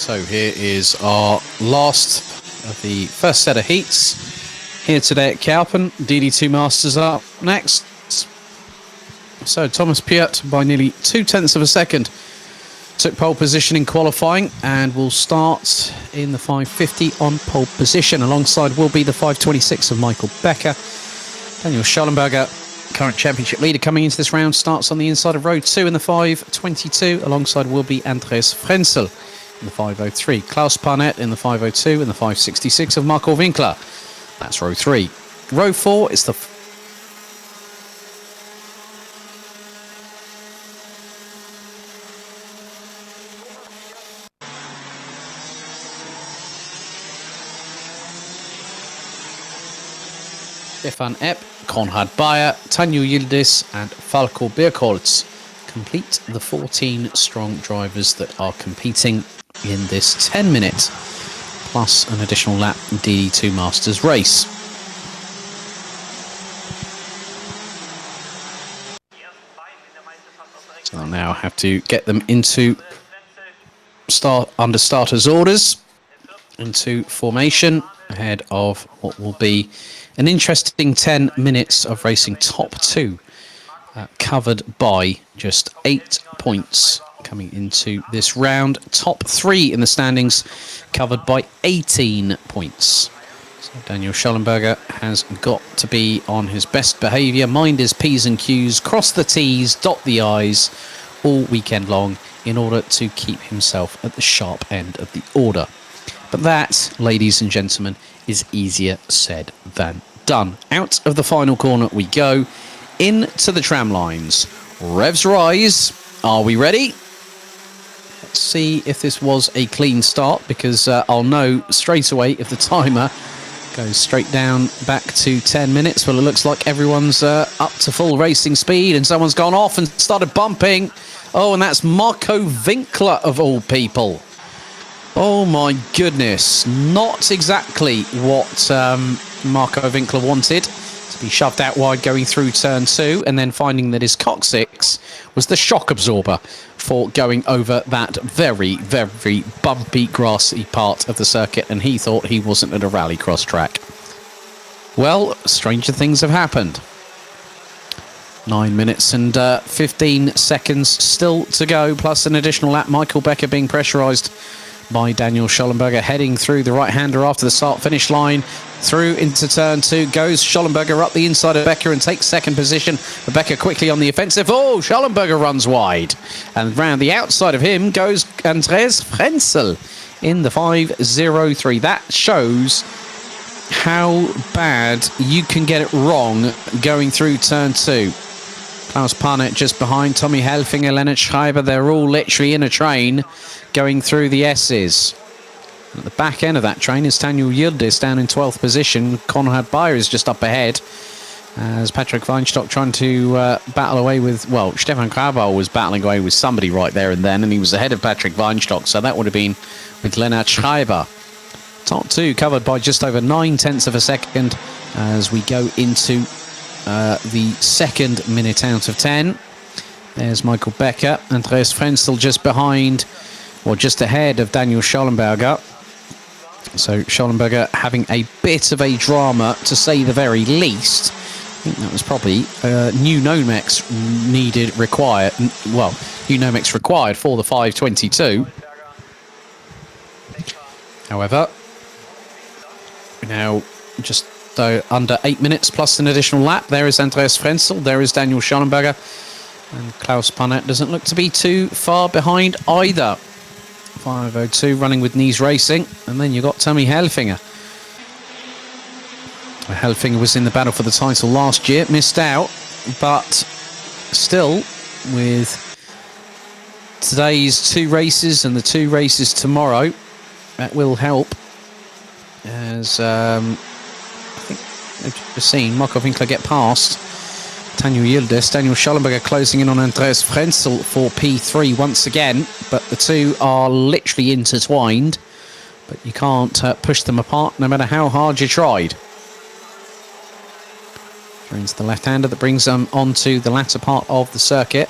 So here is our last of the first set of heats here today at Kerpen. DD2 Masters up next. So Thomas Piet by nearly 0.2 of a second took pole position in qualifying and will start in the 550 on pole position. Alongside will be the 526 of Michael Becker. Daniel Schallenberger, current championship leader coming into this round, starts on the inside of row 2 in the 522. Alongside will be Andreas Frenzel in the 503. Klaus Parnett in the 502 and the 566 of Marco Winkler. That's row 3. Row 4 is the Stefan Epp, Konrad Bayer, Tanju Yildiz and Falco Birkholz complete the 14 strong drivers that are competing in this 10-minute plus an additional lap DD2 Masters race. So I'll now have to get them into under starters orders, into formation ahead of what will be an interesting 10 minutes of racing. Top 2 covered by just 8 points coming into this round. Top 3 in the standings covered by 18 points. So Daniel Schallenberger has got to be on his best behaviour, mind his P's and Q's, cross the T's, dot the I's all weekend long in order to keep himself at the sharp end of the order. But that, ladies and gentlemen, is easier said than done. Out of the final corner we go, into the tram lines. Revs rise. Are we ready? Let's see if this was a clean start, because I'll know straight away if the timer goes straight down back to 10 minutes. Well, it looks like everyone's up to full racing speed, and someone's gone off and started bumping. Oh, and that's Marco Winkler of all people. Oh my goodness, not exactly what Marco Winkler wanted, to be shoved out wide going through turn 2 and then finding that his coccyx was the shock absorber for going over that very, very bumpy, grassy part of the circuit, and he thought he wasn't at a rallycross track. Well, stranger things have happened. 9 minutes and 15 seconds still to go, plus an additional lap. Michael Becker being pressurised by Daniel Schallenberger, heading through the right-hander after the start-finish line. Through into turn 2 goes Schallenberger up the inside of Becker and takes second position. But Becker quickly on the offensive. Oh, Schallenberger runs wide. And round the outside of him goes Andreas Frenzel in the 503. That shows how bad you can get it wrong going through turn 2. Klaus Parnett just behind, Tommy Helfinger, Leonard Schreiber, they're all literally in a train going through the S's. At the back end of that train is Tanju Yildiz down in 12th position. Konrad Bayer is just up ahead as Patrick Weinstock trying to battle away with, well, Stefan Krabal was battling away with somebody right there and then, and he was ahead of Patrick Weinstock, so that would have been with Leonard Schreiber. Top 2 covered by just over 0.9 of a second as we go into the second minute out of 10. There's Michael Becker. Andreas Frenzel just behind, or just ahead of Daniel Schallenberger. So Schallenberger having a bit of a drama, to say the very least. I think that was probably new Nomex required. Well, new Nomex required for the 522. However, now just under 8 minutes plus an additional lap. There is Andreas Frenzel, there is Daniel Schallenberger, and Klaus Parnett doesn't look to be too far behind either. 502 running with Knees Racing, and then you've got Tommy Helfinger. Helfinger was in the battle for the title last year, missed out, but still with today's 2 races and the 2 races tomorrow, that will help, as I've just seen Marco Winkler get past Tanju Yildiz. Daniel Schallenberger closing in on Andreas Frenzel for P3 once again, but the 2 are literally intertwined, but you can't push them apart no matter how hard you tried. Through into the left-hander that brings them onto the latter part of the circuit.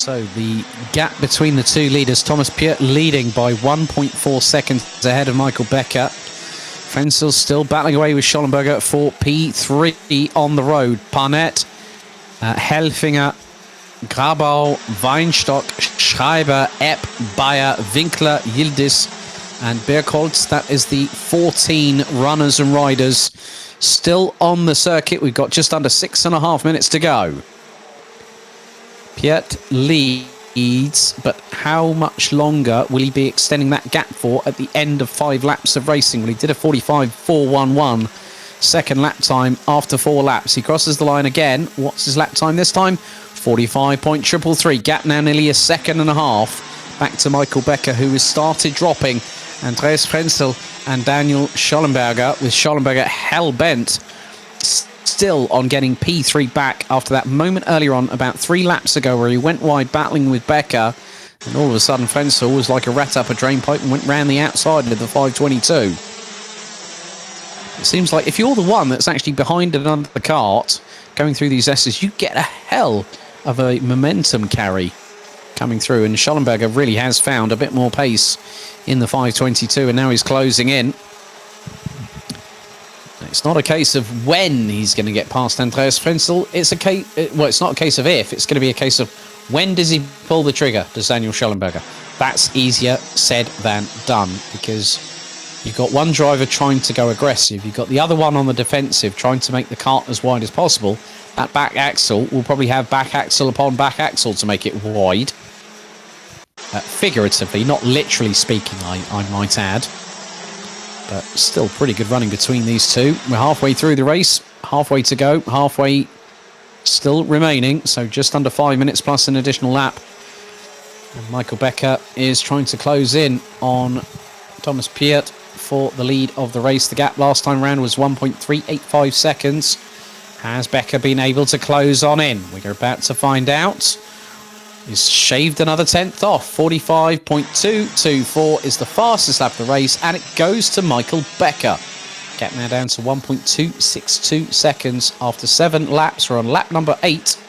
So the gap between the two leaders, Thomas Piet leading by 1.4 seconds ahead of Michael Becker. Frenzel still battling away with Schollenberger for P3 on the road. Parnet, Helfinger, Grabau, Weinstock, Schreiber, Epp, Bayer, Winkler, Yildiz and Birkholz. That is the 14 runners and riders still on the circuit. We've got just under 6.5 minutes to go. Piet leads, but how much longer will he be extending that gap for at the end of 5 laps of racing? Well, he did a 45.411 second lap time after 4 laps. He crosses the line again. What's his lap time this time? 45.333. Gap now nearly 1.5 seconds back to Michael Becker, who has started dropping Andreas Frenzel and Daniel Schollenberger, with Schollenberger hell-bent still on getting P3 back after that moment earlier on, about 3 laps ago, where he went wide battling with Becker, and all of a sudden Frenzel was like a rat up a drain pipe and went round the outside of the 522. It seems like if you're the one that's actually behind another cart going through these S's, you get a hell of a momentum carry coming through, and Schollenberger really has found a bit more pace in the 522, and now he's closing in. It's not a case of when he's going to get past Andreas Frenzel. It's a case. Well, it's not a case of if. It's going to be a case of when does he pull the trigger? Does Daniel Schollenberger? That's easier said than done, because you've got one driver trying to go aggressive. You've got the other one on the defensive, trying to make the cart as wide as possible. That back axle will probably have back axle upon back axle to make it wide. Figuratively, not literally speaking, I might add. But still pretty good running between these two. We're halfway through the race, halfway to go, halfway still remaining, so just under 5 minutes plus an additional lap. And Michael Becker is trying to close in on Thomas Piet for the lead of the race. The gap last time round was 1.385 seconds. Has Becker been able to close on in? We're about to find out. He's shaved another 10th off. 45.224 is the fastest lap of the race, and it goes to Michael Becker. Gap now down to 1.262 seconds after 7 laps. We're on lap number 8. So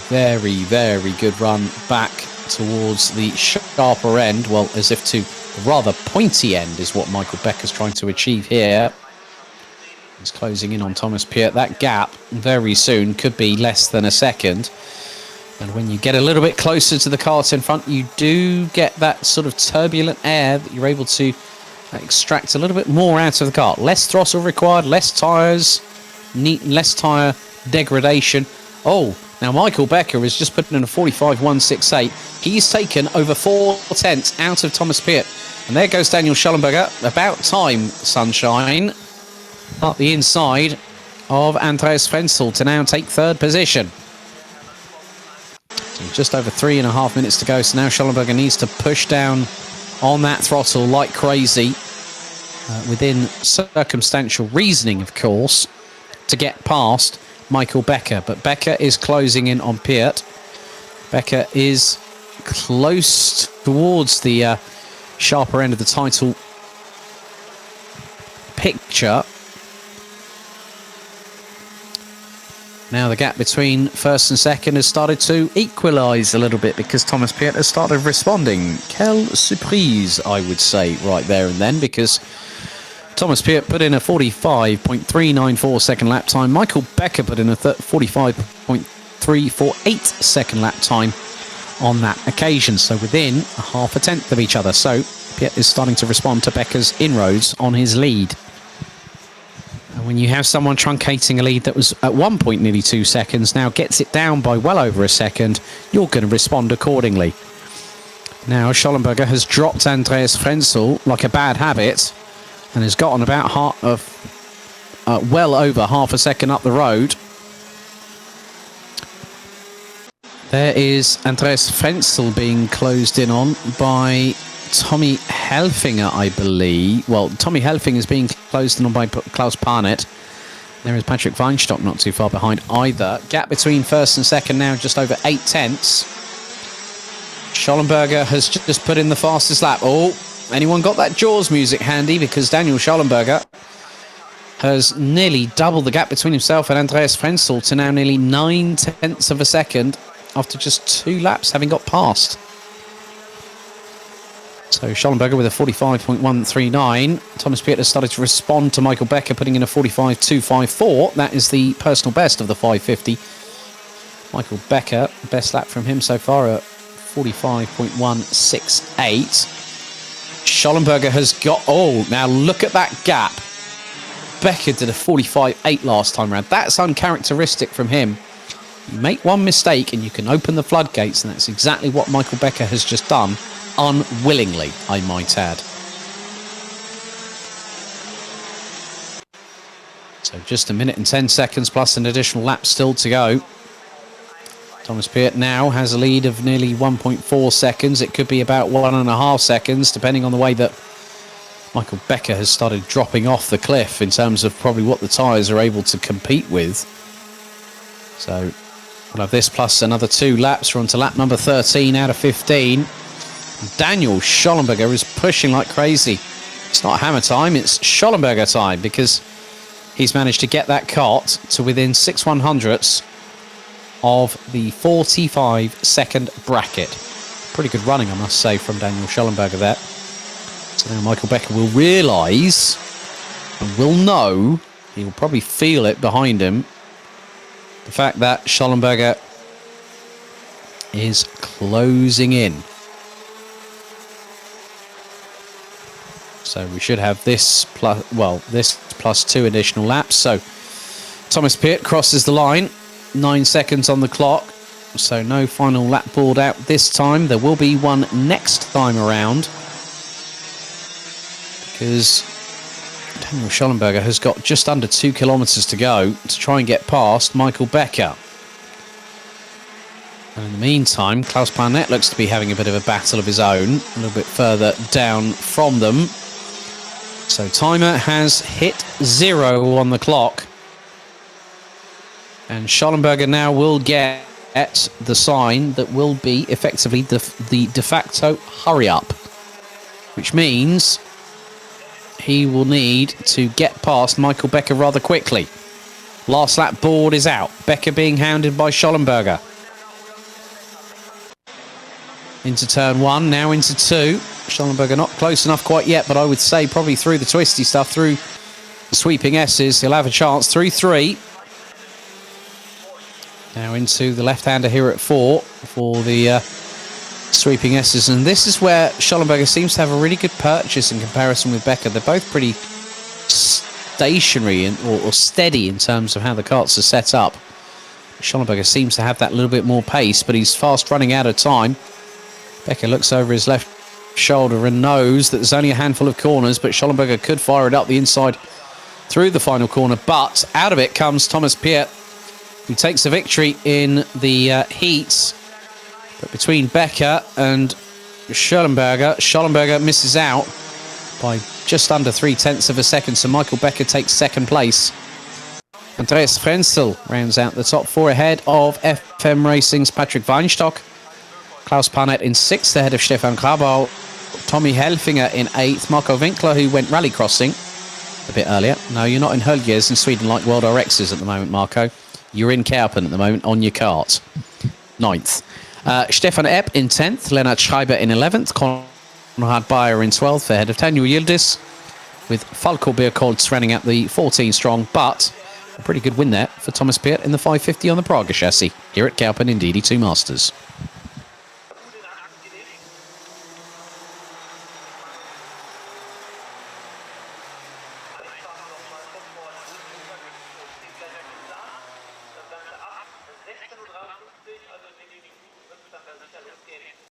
very, very good run back towards the sharper end. Well, as if to the rather pointy end is what Michael Becker's trying to achieve here. He's closing in on Thomas Piet. That gap very soon could be less than a second. And when you get a little bit closer to the cart in front, you do get that sort of turbulent air that you're able to extract a little bit more out of the cart. Less throttle required, less tyres, less tyre degradation. Oh, now Michael Becker has just put in a 45.168. He's taken over 4 tenths out of Thomas Piet. And there goes Daniel Schollenberger. About time, sunshine. Up the inside of Andreas Frenzel to now take 3rd position. So just over 3.5 minutes to go. So now Schollenberger needs to push down on that throttle like crazy, within circumstantial reasoning, of course, to get past Michael Becker. But Becker is closing in on Piet. Becker is close towards the sharper end of the title picture. Now the gap between first and second has started to equalise a little bit, because Thomas Piet has started responding. Quelle surprise, I would say, right there and then, because Thomas Piet put in a 45.394 second lap time. Michael Becker put in a 45.348 second lap time on that occasion. So within a 0.5 tenth of each other. So Piet is starting to respond to Becker's inroads on his lead. And when you have someone truncating a lead that was at one point nearly 2 seconds, now gets it down by well over a second, you're going to respond accordingly. Now Schollenberger has dropped Andreas Frenzel like a bad habit and has gotten about well over 0.5 second up the road. There is Andreas Frenzel being closed in on by Tommy Helfinger, I believe. Well, Tommy Helfinger is being closed in on by Klaus Parnet. There is Patrick Weinstock not too far behind either. Gap between first and second now just over 8 tenths. Schollenberger has just put in the fastest lap. Oh, anyone got that Jaws music handy? Because Daniel Schollenberger has nearly doubled the gap between himself and Andreas Frenzel to now nearly 9/10 of a second after just 2 laps having got past. So Schollenberger with a 45.139. Thomas Piet has started to respond to Michael Becker, putting in a 45.254. That is the personal best of the 550. Michael Becker, best lap from him so far at 45.168. Schollenberger has got... Oh, now look at that gap. Becker did a 45.8 last time around. That's uncharacteristic from him. You make one mistake and you can open the floodgates, and that's exactly what Michael Becker has just done. Unwillingly, I might add. So just a minute and 10 seconds plus an additional lap still to go. Thomas Piet now has a lead of nearly 1.4 seconds. It could be about 1.5 seconds, depending on the way that Michael Becker has started dropping off the cliff in terms of probably what the tyres are able to compete with. So we'll have this plus another 2 laps. We're on to lap number 13 out of 15. Daniel Schollenberger is pushing like crazy. It's not hammer time, it's Schollenberger time, because he's managed to get that cart to within 6/100ths of the 45-second bracket. Pretty good running, I must say, from Daniel Schollenberger there. So now Michael Becker will realise and will know, he will probably feel it behind him, the fact that Schollenberger is closing in. So we should have this plus 2 additional laps. So Thomas Piet crosses the line, 9 seconds on the clock. So no final lap board out this time. There will be one next time around, because Daniel Schollenberger has got just under 2 kilometres to go to try and get past Michael Becker. And in the meantime, Klaus Planet looks to be having a bit of a battle of his own, a little bit further down from them. So timer has hit 0 on the clock. And Schollenberger now will get the sign that will be effectively the de facto hurry up, which means he will need to get past Michael Becker rather quickly. Last lap board is out. Becker being hounded by Schollenberger. Into turn 1, now into 2. Schollenberger not close enough quite yet, but I would say probably through the twisty stuff, through the sweeping S's, he'll have a chance. Through 3. Now into the left-hander here at 4 for the sweeping S's. And this is where Schollenberger seems to have a really good purchase in comparison with Becker. They're both pretty stationary or steady in terms of how the carts are set up. Schollenberger seems to have that little bit more pace, but he's fast running out of time. Becker looks over his left shoulder and knows that there's only a handful of corners, but Schollenberger could fire it up the inside through the final corner. But out of it comes Thomas Piet, who takes the victory in the heats. But between Becker and Schollenberger misses out by just under 0.3 of a second, so Michael Becker takes second place. Andreas Frenzel rounds out the top 4 ahead of FM Racing's Patrick Weinstock. Klaus Planet in 6th ahead of Stefan Grabau. Tommy Helfinger in 8th. Marco Winkler, who went rallycrossing a bit earlier. No, you're not in Höljes in Sweden like World RXs at the moment, Marco. You're in Kerpen at the moment on your kart. 9th. Stefan Epp in 10th. Lennart Schreiber in 11th. Konrad Bayer in 12th ahead of Daniel Yildiz, with Falco Birkoltz running at the 14 strong, but a pretty good win there for Thomas Piet in the 550 on the Praga chassis here at Kerpen in DD2 Masters.